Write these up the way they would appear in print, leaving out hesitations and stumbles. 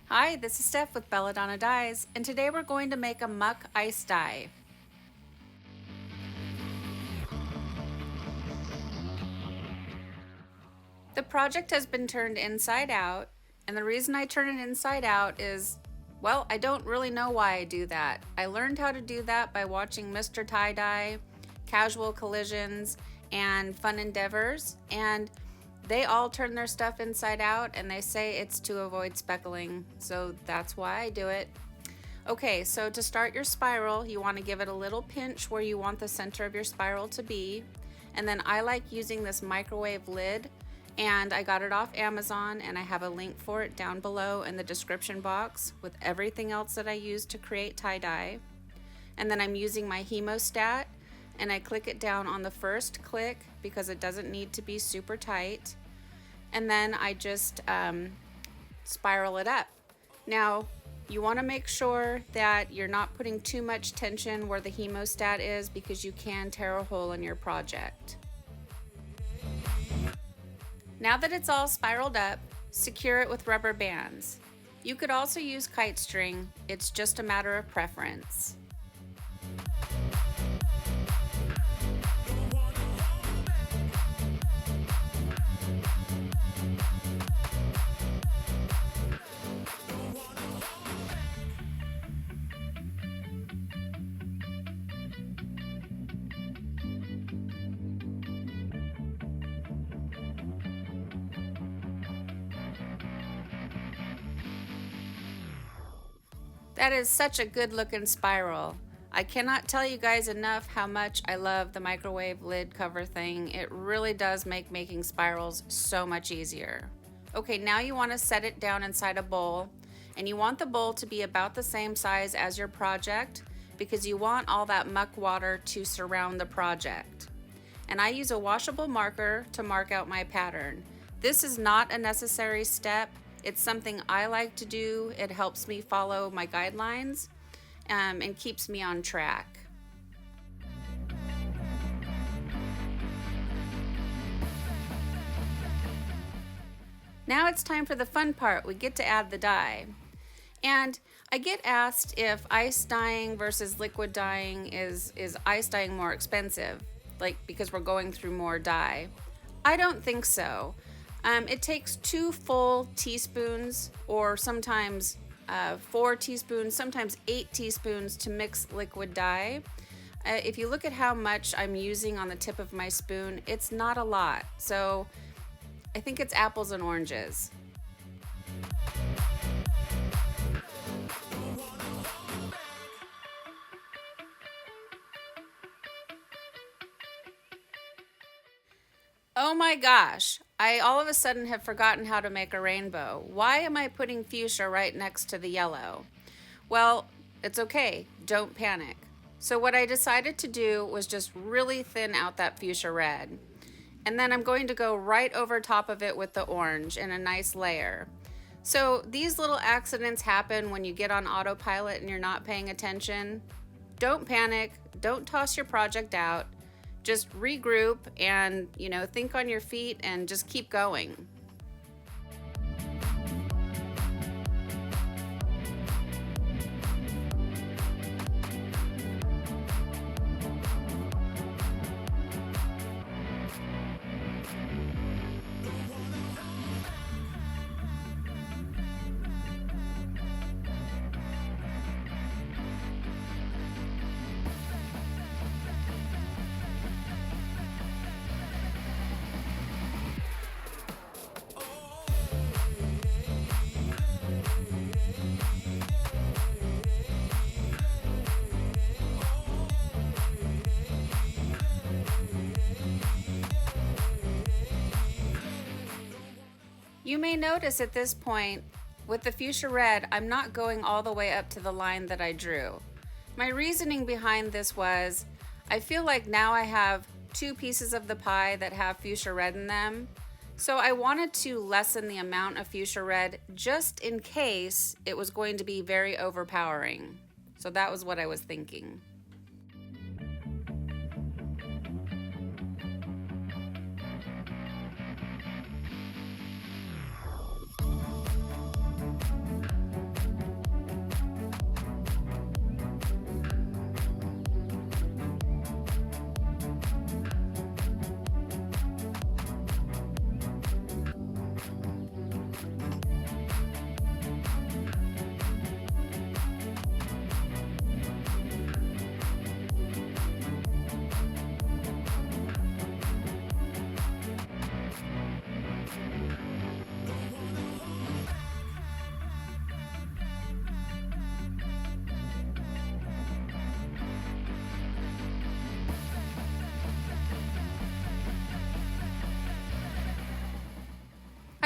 Hi, this is Steph with Belladonna Dyes, and today we're going to make a Muck ice dye. The project has been turned inside out, and the reason I turn it inside out is, well, I don't really know why I do that. I learned how to do that by watching Mr. Tie-Dye, Casual Collisions, and Fun Endeavors, and they all turn their stuff inside out, and they say it's to avoid speckling, so that's why I do it. Okay, so to start your spiral, you want to give it a little pinch where you want the center of your spiral to be, and then I like using this microwave lid, and I got it off Amazon, and I have a link for it down below in the description box with everything else that I use to create tie-dye. And then I'm using my hemostat, and I click it down on the first click because it doesn't need to be super tight, and then I just spiral it up. Now you want to make sure that you're not putting too much tension where the hemostat is because you can tear a hole in your project. Now that it's all spiraled up, secure it with rubber bands. You could also use kite string, it's just a matter of preference. That is such a good looking spiral. I cannot tell you guys enough how much I love the microwave lid cover thing. It really does make making spirals so much easier. Okay, now you want to set it down inside a bowl, and you want the bowl to be about the same size as your project because you want all that muck water to surround the project. And I use a washable marker to mark out my pattern. This is not a necessary step. It's something I like to do. It helps me follow my guidelines and keeps me on track. Now it's time for the fun part. We get to add the dye. And I get asked if ice dyeing versus liquid dyeing is ice dyeing more expensive, like because we're going through more dye. I don't think so. It takes 2 full teaspoons, or sometimes 4 teaspoons, sometimes 8 teaspoons to mix liquid dye. If you look at how much I'm using on the tip of my spoon, it's not a lot. So I think it's apples and oranges. Oh my gosh, I all of a sudden have forgotten how to make a rainbow. Why am I putting fuchsia right next to the yellow? Well, it's okay, don't panic. So what I decided to do was just really thin out that fuchsia red. And then I'm going to go right over top of it with the orange in a nice layer. So these little accidents happen when you get on autopilot and you're not paying attention. Don't panic, don't toss your project out. Just regroup and, think on your feet and just keep going. You may notice at this point, with the fuchsia red, I'm not going all the way up to the line that I drew. My reasoning behind this was, I feel like now I have 2 pieces of the pie that have fuchsia red in them, so I wanted to lessen the amount of fuchsia red just in case it was going to be very overpowering. So that was what I was thinking.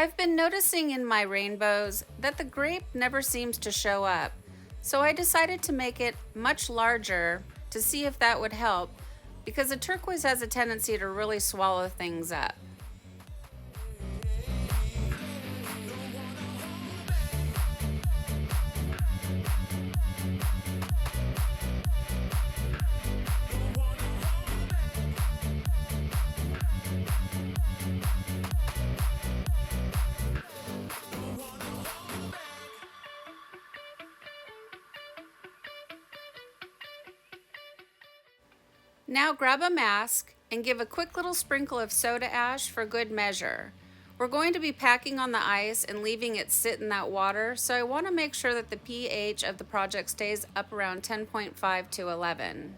I've been noticing in my rainbows that the grape never seems to show up, so I decided to make it much larger to see if that would help, because a turquoise has a tendency to really swallow things up. Now grab a mask and give a quick little sprinkle of soda ash for good measure. We're going to be packing on the ice and leaving it sit in that water, so I want to make sure that the pH of the project stays up around 10.5 to 11.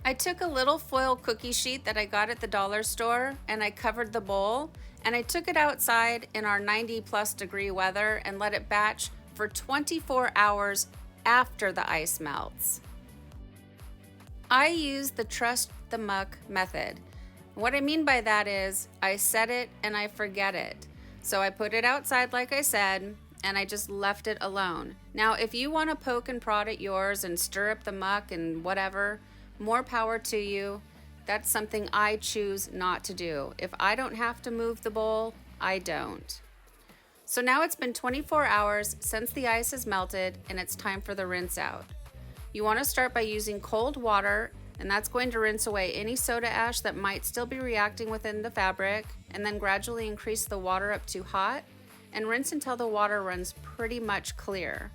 I took a little foil cookie sheet that I got at the dollar store and I covered the bowl, and I took it outside in our 90+ degree weather and let it batch for 24 hours after the ice melts. I use the trust the muck method. What I mean by that is I set it and I forget it. So I put it outside like I said, and I just left it alone. Now if you want to poke and prod at yours and stir up the muck and whatever, more power to you. That's something I choose not to do. If I don't have to move the bowl, I don't. So now it's been 24 hours since the ice has melted and it's time for the rinse out. You want to start by using cold water, and that's going to rinse away any soda ash that might still be reacting within the fabric, and then gradually increase the water up to hot and rinse until the water runs pretty much clear.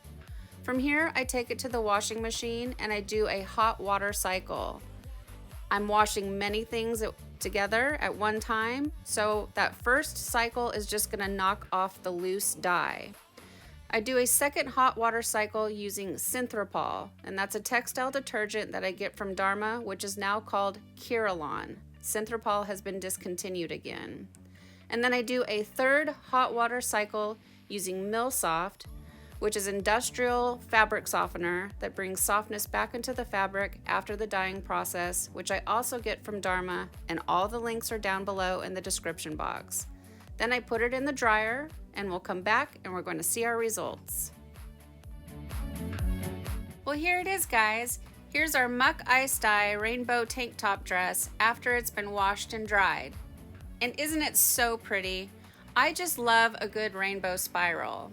From here, I take it to the washing machine and I do a hot water cycle. I'm washing many things together at one time, so that first cycle is just gonna knock off the loose dye. I do a second hot water cycle using Synthropol, and that's a textile detergent that I get from Dharma, which is now called Kirillon. Synthropol has been discontinued again. And then I do a third hot water cycle using Millsoft, which is industrial fabric softener that brings softness back into the fabric after the dyeing process, which I also get from Dharma, and all the links are down below in the description box. Then I put it in the dryer, and we'll come back and we're going to see our results. Well, here it is, guys. Here's our Muck icedye rainbow tank top dress after it's been washed and dried. And isn't it so pretty? I just love a good rainbow spiral.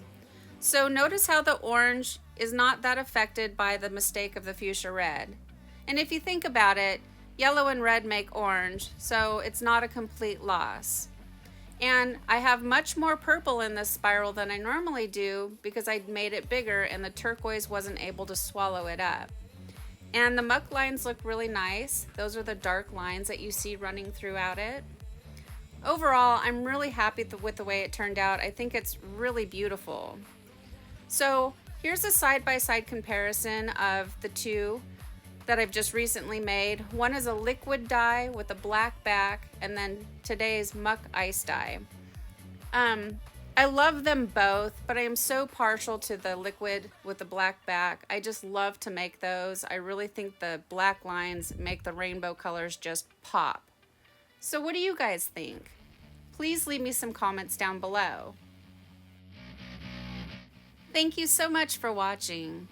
So notice how the orange is not that affected by the mistake of the fuchsia red. And if you think about it, yellow and red make orange, so it's not a complete loss. And I have much more purple in this spiral than I normally do because I made it bigger and the turquoise wasn't able to swallow it up. And the muck lines look really nice. Those are the dark lines that you see running throughout it. Overall, I'm really happy with the way it turned out. I think it's really beautiful. So here's a side-by-side comparison of the two that I've just recently made. One is a liquid dye with a black back, and then today's Muck icedye. I love them both, but I am so partial to the liquid with the black back. I just love to make those. I really think the black lines make the rainbow colors just pop. So what do you guys think? Please leave me some comments down below. Thank you so much for watching.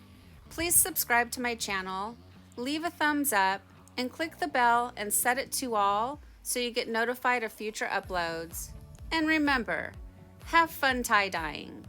Please subscribe to my channel, leave a thumbs up, and click the bell and set it to all so you get notified of future uploads. And remember, have fun tie-dyeing.